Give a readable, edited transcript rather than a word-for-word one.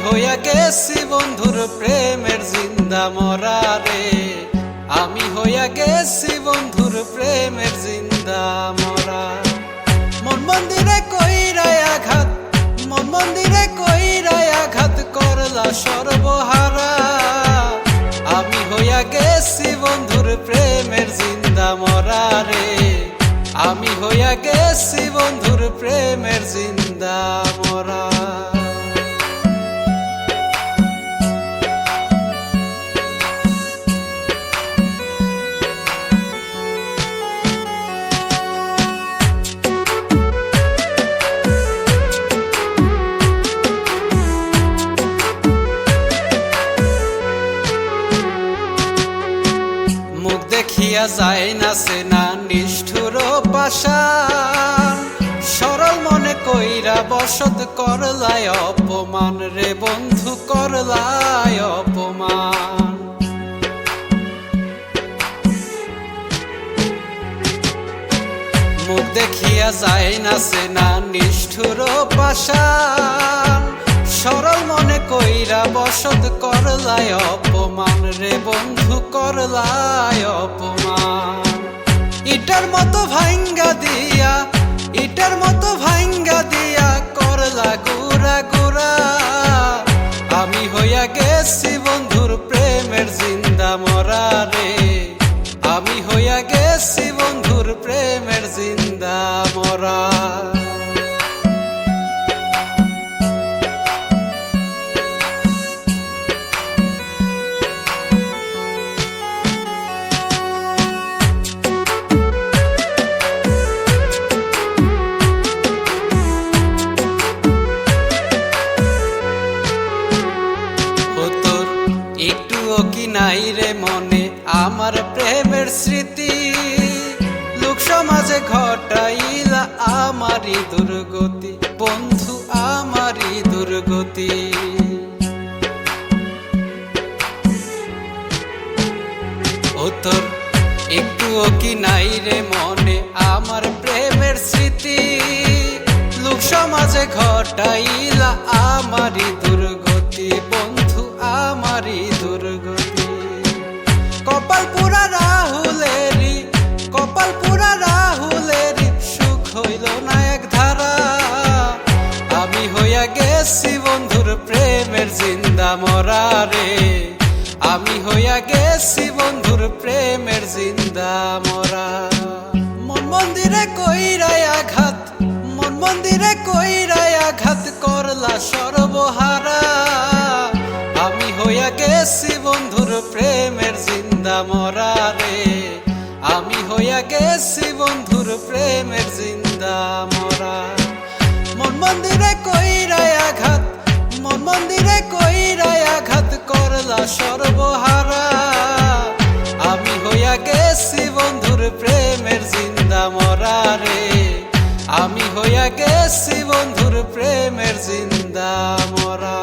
হইয়া গেছি বন্ধুর প্রেমের জিন্দা মরা রে, আমি হইয়া গেছি বন্ধুর প্রেমের জিন্দা মরা। মন মন্দিরে কইরাই আঘাত, মন মন্দিরে কইরাই আঘাত করলা সর্বহারা, আমি হইয়া গেছি বন্ধুর প্রেমের জিন্দা মরা রে, আমি হইয়া গেছি বন্ধুর প্রেমের জিন্দা মরা। মুখ দেখিয়া যায় না সেনা নিষ্ঠুর পাষাণ, সরল মনে কইরা বসত করলায় অপমান রে বন্ধু, করলায় অপমান। মুখ দেখিয়া যায় না সেনা নিষ্ঠুর পাষাণ, সরল মনে কইরা বসত করলায় অপমান রে বন্ধু, করলায় অপমান। ইটার মতো ভাঙ্গা দিয়া, ইটার মতো ভাঙ্গা দিয়া করলা গুড়া গুড়া, আমি হইয়া গেছি বন্ধুর প্রেমের জিন্দা মরা রে, আমি হইয়া গেছি বন্ধুর প্রেমের জিন্দা মরা। একটুও কি নাই রে মনে আমার প্রেমের স্মৃতি, লোক সমাজে ঘটাইলা আমারই দুর্গতি বন্ধু, আমারই দুর্গতি। ও তোর একটুও কি নাই রে মনে আমার প্রেমের স্মৃতি, লোক সমাজে ঘটাইলা আমারই দুর্গতি বন্ধু, আমারই দুর্গতি। কপাল পুরা রাহুলেরি, কপাল পুরা রাহুলেরি, সুখ হইল না এক ধারা, আমি হইয়া গেছি বন্ধুর প্রেমের জিন্দা মরা রে, আমি হইয়া গেছি বন্ধুর প্রেমের জিন্দা মরা। মন মন্দিরে কইরাই আঘাত, মন মন্দিরে কইরাই আঘাত করলা সর্বহারা, আমি হইয়া গেছি বন্ধুর প্রেমের জিন্দা মরা রে, আমি হইয়া গেছি বন্ধুর প্রেমের জিন্দা মরা। মন মন্দিরে কইরাই আঘাত, মন মন্দিরে কইরাই আঘাত করলা সর্বহারা, আমি হইয়া গেছি বন্ধুর প্রেমের জিন্দা মরা রে, আমি হইয়া গেছি বন্ধুর প্রেমের জিন্দা মরা।